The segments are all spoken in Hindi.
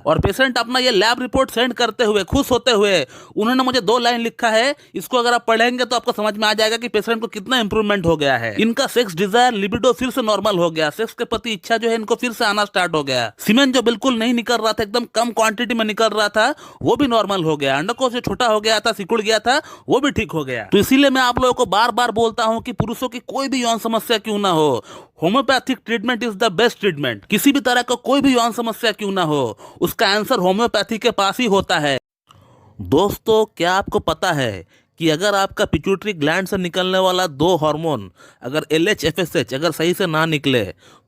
और पेशेंट अपना ये लैब रिपोर्ट सेंड करते हुए खुश होते हुए उन्होंने मुझे 2 लाइन लिखा है। इसको अगर आप पढ़ेंगे तो आपको समझ में आ जाएगा कि पेशेंट को कितना इंप्रूवमेंट हो गया है। इनका सेक्स डिजायर लिबिडो फिर से नॉर्मल हो गया, सेक्स के प्रति इच्छा जो है इनको फिर से आना स्टार्ट हो गया। सीमेन जो बिल्कुल नहीं निकल रहा था, एकदम कम क्वांटिटी में निकल रहा था, वो भी नॉर्मल हो गया। अंडकोश जो छोटा हो गया था, सिकुड़ गया था, वो भी ठीक हो गया। तो इसीलिए मैं आप लोगों को बार बार बोलता हूं कि पुरुषों की कोई भी यौन समस्या क्यों ना हो, homeopathic treatment is the best treatment. किसी भी तरह का कोई भी यौन समस्या क्यों ना हो, उसका आंसर होम्योपैथी के पास ही होता है। दोस्तों, क्या आपको पता है कि अगर आपका पिट्यूटरी ग्लैंड से निकलने वाला 2 हार्मोन अगर LH FSH अगर सही से ना निकले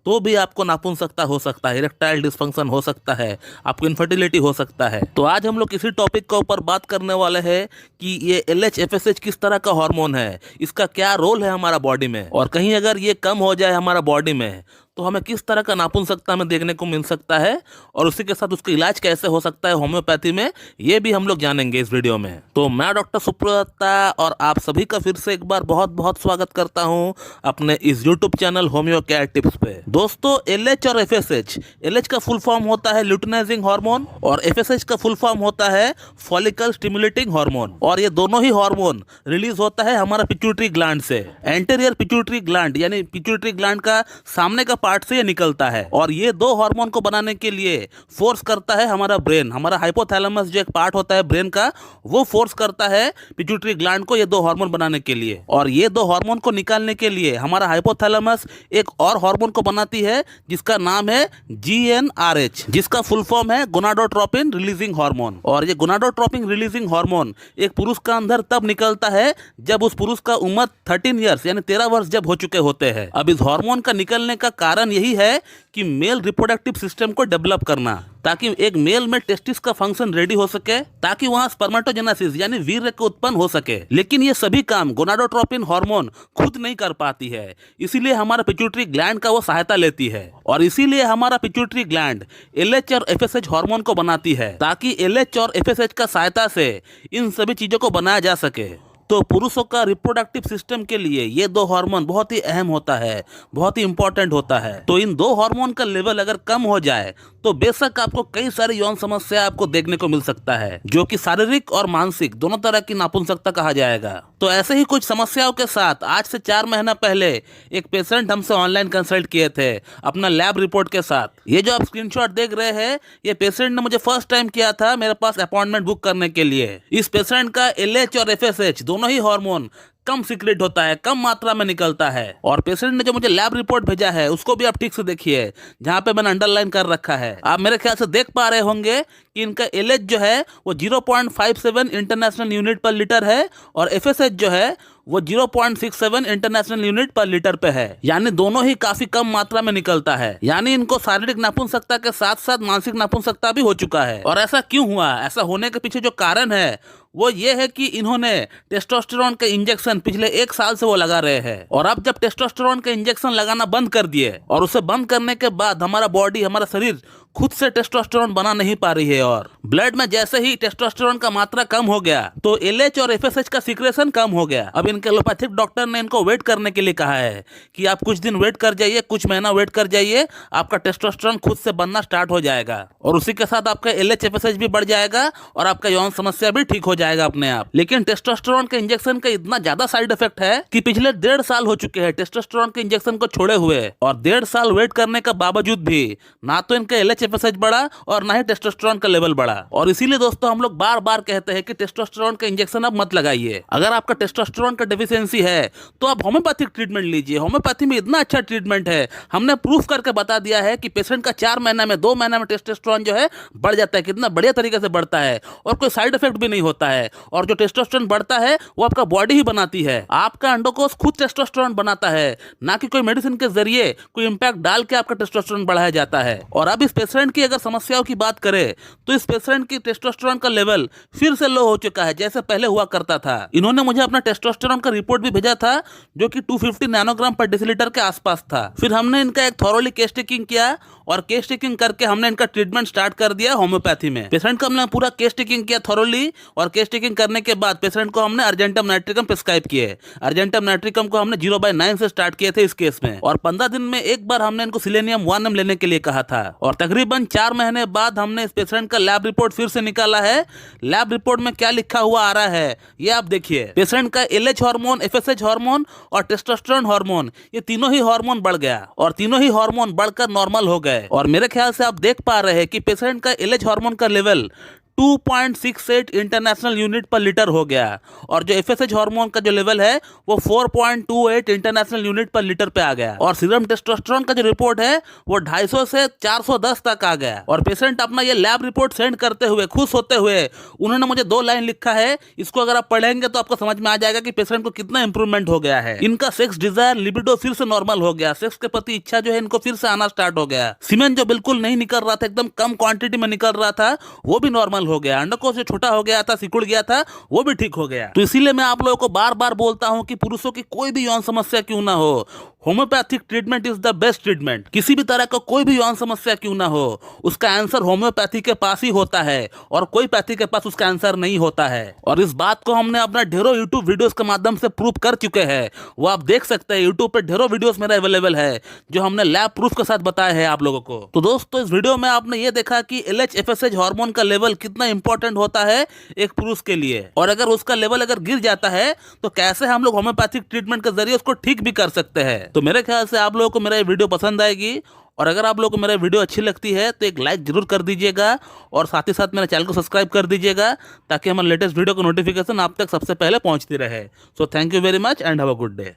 तो भी आपको नापुंसकता हो सकता है, इरेक्टाइल डिस्फंक्शन हो सकता है, आपको इनफर्टिलिटी हो सकता है। तो आज हम लोग इसी टॉपिक के ऊपर बात करने वाले हैं कि ये LH FSH किस तरह का हार्मोन है, इसका क्या रोल है हमारा बॉडी में, और कहीं अगर ये कम हो जाए हमारा बॉडी में तो हमें किस तरह का नापुंसकता में देखने को मिल सकता है, और उसी के साथ उसका इलाज कैसे हो सकता है होम्योपैथी में, ये भी हम लोग जानेंगे इस वीडियो में। तो मैं डॉक्टर सुप्रदत्ता और आप सभी का फिर से एक बार बहुत बहुत स्वागत करता हूं अपने इस YouTube channel homeo care tips पे। दोस्तों, LH और FSH, LH का फुल फॉर्म होता है ल्यूटिनाइजिंग हार्मोन और FSH का फुल फॉर्म होता है फॉलिकल स्टिमुलेटिंग हार्मोन, और ये दोनों ही हार्मोन रिलीज होता है हमारा पिट्यूटरी ग्लैंड से। एंटीरियर पिट्यूटरी ग्लैंड यानी पिट्यूटरी ग्लैंड का सामने का पार्ट से ये निकलता है, और ये 2 हार्मोन को बनाने के लिए फोर्स करता है हमारा ब्रेन। हमारा हाइपोथैलेमस जो एक पार्ट होता है ब्रेन का, वो फोर्स करता है पिट्यूटरी ग्लैंड को ये 2 हार्मोन बनाने के लिए। और ये 2 हार्मोन को निकालने के लिए हमारा हाइपोथैलेमस एक और हार्मोन को बनाती है जिसका नाम है GnRH, जिसका फुल फॉर्म है गोनाडोट्रोपिन रिलीजिंग हार्मोन। और ये गोनाडोट्रोपिन रिलीजिंग हार्मोन एक पुरुष का अंदर तब निकलता है जब उस पुरुष का उम्र 13 ईयर्स यानी 13 वर्ष जब हो चुके होते हैं। अब इस हार्मोन का निकलने का कारण यही है कि मेल रिप्रोडक्टिव सिस्टम को डेवलप करना, ताकि एक मेल में टेस्टिस का फंक्शन रेडी हो सके, ताकि वहां स्पर्मेटोजेनेसिस यानी वीर्य को उत्पन्न हो सके। लेकिन ये सभी काम गोनाडोट्रोपिन हार्मोन खुद नहीं कर पाती है, इसीलिए हमारा पिट्यूटरी ग्लैंड का वो सहायता लेती है। और इसीलिए हमारा पिट्यूटरी ग्लैंड LH और FSH हार्मोन को बनाती है, ताकि LH और FSH का सहायता से इन सभी चीजों को बनाया जा सके। तो पुरुषों का रिप्रोडक्टिव सिस्टम के लिए ये 2 हार्मोन बहुत ही अहम होता है, बहुत ही इंपॉर्टेंट होता है। तो इन 2 हार्मोन का लेवल अगर कम हो जाए तो बेशक आपको कई सारी यौन समस्या आपको देखने को मिल सकता है, जो कि शारीरिक और मानसिक दोनों तरह की नापुंसकता कहा जाएगा। तो ऐसे ही कुछ समस्याओं के साथ आज से 4 महीना पहले एक पेशेंट हमसे ऑनलाइन कंसल्ट किए थे अपना लैब रिपोर्ट के साथ। ये जो आप स्क्रीनशॉट देख रहे हैं, ये पेशेंट ने मुझे फर्स्ट टाइम किया था मेरे पास अपॉइंटमेंट बुक करने के लिए। इस पेशेंट का LH और FSH दोनों ही हार्मोन कम सीक्रेट होता है, कम मात्रा में निकलता है। और पेशेंट ने जो मुझे लैब रिपोर्ट भेजा है उसको भी आप ठीक से देखिए, जहां पे मैंने अंडरलाइन कर रखा है। आप मेरे ख्याल से देख पा रहे होंगे कि इनका LH जो है वो 0.57 इंटरनेशनल यूनिट पर लीटर है, और FSH जो है वो 0.67 इंटरनेशनल यूनिट पर लीटर पे है, यानी दोनों ही काफी कम मात्रा में निकलता है। यानी इनको शारीरिक नापुंसकता के साथ साथ मानसिक नापुंसकता भी हो चुका है। और ऐसा क्यों हुआ? ऐसा होने के पीछे जो कारण है वो ये है कि इन्होंने टेस्टोस्टेरोन के इंजेक्शन पिछले 1 साल से वो लगा रहे हैं, और अब जब टेस्टोस्टेरोन के इंजेक्शन लगाना बंद कर दिए और उसे बंद करने के बाद हमारा बॉडी, हमारा शरीर खुद से टेस्टोस्टेरोन बना नहीं पा रही है, और ब्लड में जैसे ही टेस्टोस्टेरोन का मात्रा कम हो गया तो LH और FSH का सीक्रेशन कम हो गया। अब इनके एलोपैथिक डॉक्टर ने इनको वेट करने के लिए कहा है कि आप कुछ दिन वेट कर जाइए, कुछ महीना वेट कर जाइए, आपका टेस्टोस्टेरोन खुद से बनना स्टार्ट हो जाएगा, और उसी के साथ आपका LH FSH भी बढ़ जाएगा और आपका यौन समस्या भी ठीक हो जाएगा अपने आप। लेकिन टेस्टोस्टेरोन के इंजेक्शन का इतना ज्यादा साइड इफेक्ट है कि पिछले 1.5 साल हो चुके हैं टेस्टोस्टेरोन के इंजेक्शन को छोड़े हुए, और 1.5 साल वेट करने के बावजूद भी ना तो इनका LH FSH बढ़ा और ना ही टेस्टोस्टेरोन का लेवल बढ़ा। और इसीलिए दोस्तों हम लोग बार बार कहते हैं कि टेस्टोस्टेरोन का इंजेक्शन अब मत लगाइए। अगर आपका टेस्टोस्टेरोन का डेफिशिएंसी है तो आप होम्योपैथिक ट्रीटमेंट लीजिए। होम्योपैथी में इतना अच्छा ट्रीटमेंट है, हमने प्रूफ करके बता दिया है कि पेशेंट का 4 महीना में 2 महीना में टेस्टोस्टेरोन जो है बढ़ जाता है, कितना बढ़िया तरीके से बढ़ता है, और कोई साइड इफेक्ट भी नहीं होता है। और जो टेस्टोस्टेरोन बढ़ता है वो आपका बॉडी ही बनाती है, आपका अंडकोश खुद टेस्टोस्टेरोन बनाता है, ना कि कोई मेडिसिन के जरिए कोई इंपैक्ट डाल के आपका टेस्टोस्टेरोन बढ़ाया जाता है। और अब इस पेशेंट की अगर समस्याओं की बात करें तो इस पेशेंट की टेस्टोस्टेरोन का लेवल फिर से लो हो चुका है, जैसे पहले हुआ करता था। इन्होंने मुझे अपना टेस्टोस्टेरोन का रिपोर्ट भी भेजा था जो कि 250 नैनोग्राम पर डेसीलीटर के आसपास था। फिर हमने इनका एक थॉरोली केस टेकिंग किया और केस टेकिंग करके हमने इनका ट्रीटमेंट स्टार्ट कर दिया होम्योपैथी में। पेशेंट का हमने पूरा केस टेकिंग किया थॉरोली, और केस टेकिंग करने के बाद पेशेंट को हमने अर्जेंटम नाइट्रिकम प्रिस्क्राइब किए। अर्जेंटम नाइट्रिकम को हमने 0/9 से स्टार्ट किए थे इस केस में, और 15 दिन में एक बार हमने इनको सिलेनियम 1M लेने के लिए कहा था। और तकरीबन 4 महीने बाद हमने इस पेशेंट का लैब रिपोर्ट फिर से निकाला है। लैब रिपोर्ट में क्या लिखा हुआ आ रहा है ये आप देखिए। पेशेंट का LH हार्मोन, FSH हार्मोन और टेस्टोस्टेरोन हार्मोन, ये तीनों ही हार्मोन बढ़ गया, और तीनों ही हार्मोन बढ़कर नॉर्मल हो गए। और मेरे ख्याल से आप देख पा रहे हैं कि पेशेंट का LH हार्मोन का लेवल 2.68 इंटरनेशनल यूनिट पर लीटर हो गया, और जो FSH हार्मोन का जो लेवल है वो 4.28 इंटरनेशनल यूनिट पर लीटर पे आ गया। और सीरम टेस्टोस्टेरोन का जो रिपोर्ट है वो 250 से 410 तक आ गया। और पेशेंट अपना ये लैब रिपोर्ट सेंड करते हुए, खुश होते हुए, उन्होंने मुझे 2 लाइन लिखा है। इसको अगर आप पढ़ेंगे तो आपको समझ में आ जाएगा कि पेशेंट को कितना इंप्रूवमेंट हो गया है। इनका सेक्स डिजायर, लिबिडो फिर से नॉर्मल हो गया। सेक्स के प्रति इच्छा जो है इनको फिर से आना स्टार्ट हो गया। सीमेन जो बिल्कुल नहीं निकल रहा था, एकदम कम क्वांटिटी में निकल रहा था, वो भी नॉर्मल हो गया। अंडकोश जो छोटा हो गया था, सिकुड़ गया था, वो भी ठीक हो गया। तो इसीलिए मैं आप लोगों को बार बार बोलता हूं कि पुरुषों की कोई भी यौन समस्या क्यों ना हो, homeopathic treatment is the best treatment. किसी भी तरह का कोई भी यौन समस्या क्यों ना हो, उसका आंसर होम्योपैथी के पास ही होता है, और कोई पैथी के पास उसका आंसर नहीं होता है। और इस बात को हमने अपना ढेरों यूट्यूब वीडियोस के माध्यम से प्रूव कर चुके हैं। वो आप देख सकते हैं, यूट्यूब पे ढेरों वीडियोस मेरा अवेलेबल है जो हमने लैब प्रूफ के साथ बताया है आप लोगों को। तो दोस्तों, इस वीडियो में आपने ये देखा कि LH FSH हार्मोन का लेवल कितना इंपॉर्टेंट होता है एक पुरुष के लिए, और अगर उसका लेवल अगर गिर जाता है तो कैसे हम लोग होम्योपैथिक ट्रीटमेंट के जरिए उसको ठीक भी कर सकते हैं। तो मेरे ख्याल से आप लोगों को मेरा ये वीडियो पसंद आएगी, और अगर आप लोगों को मेरा वीडियो अच्छी लगती है तो एक लाइक जरूर कर दीजिएगा, और साथ ही साथ मेरे चैनल को सब्सक्राइब कर दीजिएगा, ताकि हमारे लेटेस्ट वीडियो का नोटिफिकेशन आप तक सबसे पहले पहुंचती रहे। So thank you very much and have a good day.